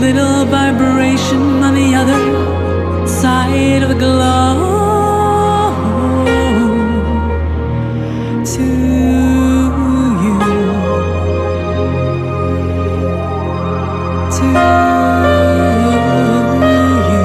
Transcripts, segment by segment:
little vibration on the other side of the globe. To you, to you.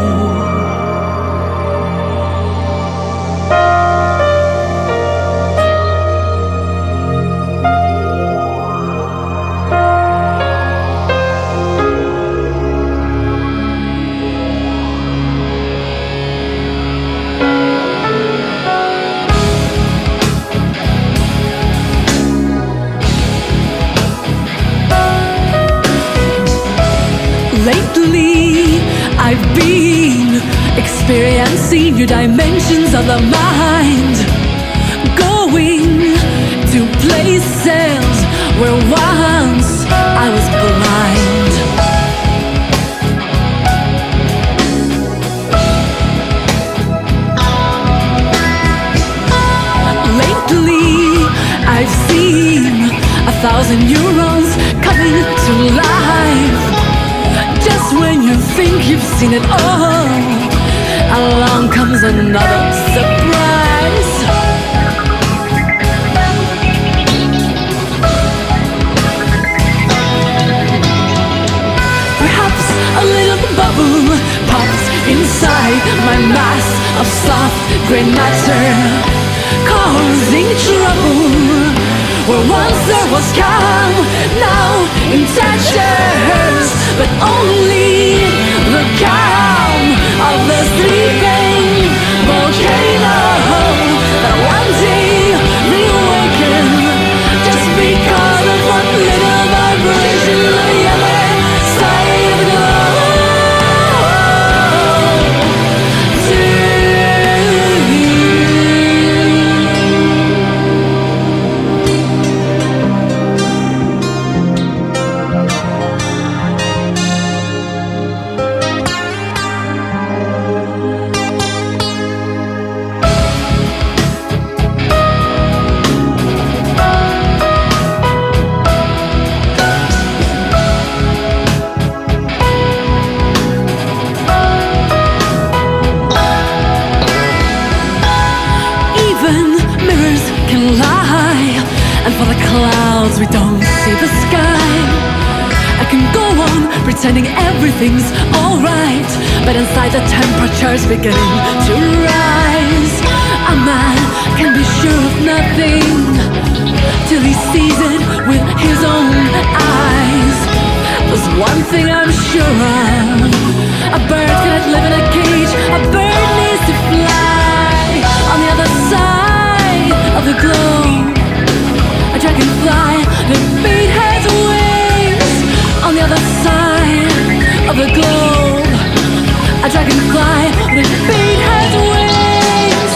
Lately, I've been experiencing new dimensions of the mind, going to places where once I was blind. Lately, I've seen 1,000 neurons coming to life. Just when you think you've seen it all, along comes another surprise. Perhaps a little bubble pops inside my mass of soft gray matter, causing trouble. Where once there was calm, now in textures, but only the calm of the sleeping volcano that one day reawaken, just because of one little vibration on the other side of the globe. We don't see the sky. I can go on pretending everything's alright, but inside the temperature's beginning to rise. A man can be sure of nothing till he sees it with his own eyes. There's one thing I'm sure of: a bird cannot live in a cage. A bird needs to fly on the other side of the globe. A dragonfly that beat has wings on the other side of the globe. A dragonfly that beat has wings.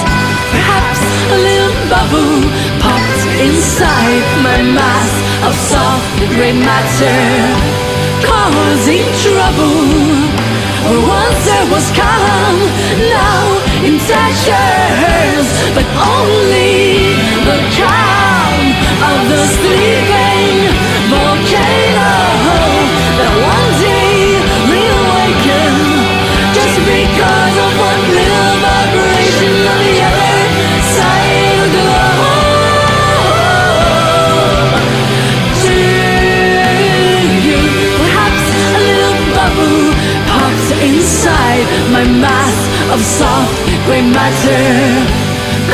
Perhaps a little bubble popped inside my mass of soft gray matter, causing trouble. Where once there was calm, now in textures, but only the calm of the sleeping volcano that one day reawaken, just because of one little vibration on the other side of the globe. To you, perhaps a little bubble pops inside my mass of soft gray matter,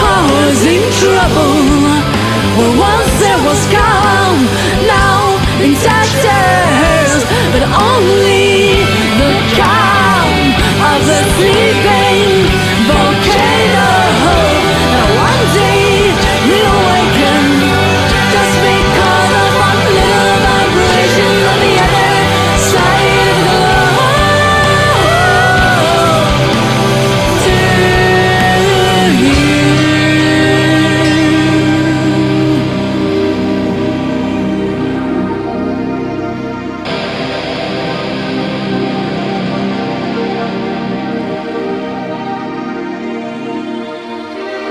causing trouble. Where once there was calm, now in textures, but only the calm of the sleeping volcano that one day reawaken, just because of one little vibration on the other side of the globe. To you.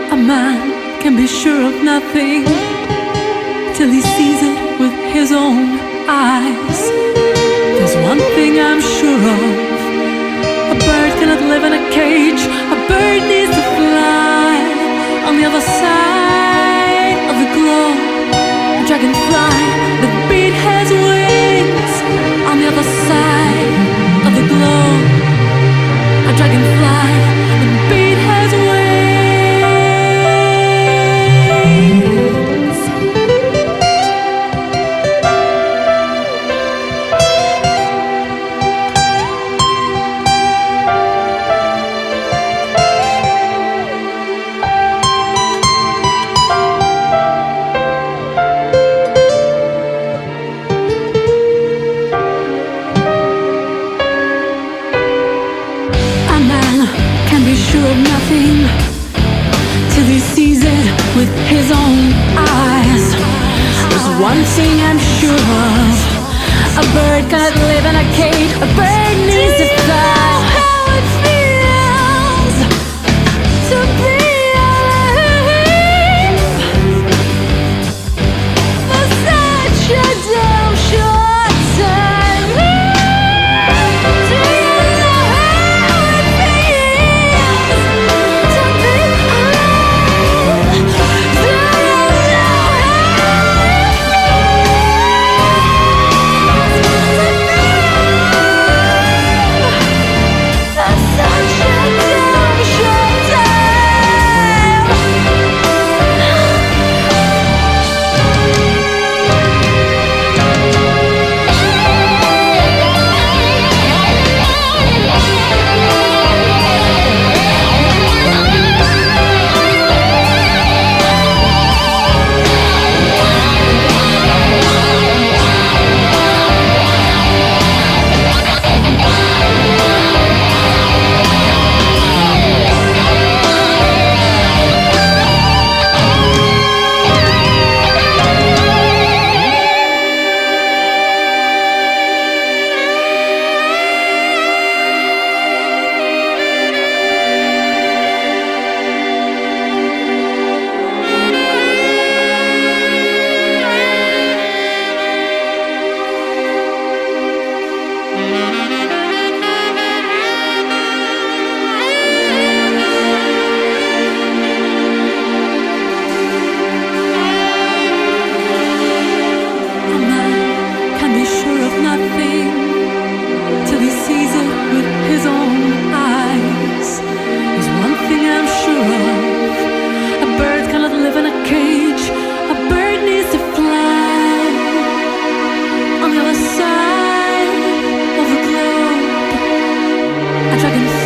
A man can be sure of nothing till he sees it with his own eyes. There's one thing I'm sure of. A bird cannot live in a cage. A bird needs to fly on the other side of the globe. A dragonfly that beat has wings on the other side of the globe. A dragonfly that beat has wings. Till he sees it with his own eyes. There's one thing I'm sure of. A bird cannot live in a cage. A bird needs to fly. How it feels to be alive for such a damn short time. Do you know how it feels to be alive? Do you know how it feels for such a damn short time? A man can be sure of nothing till he sees it with his own eyes. There's one thing I'm sure of. A bird cannot live in a cage. A bird needs to fly on the other side of the globe. A dragonfly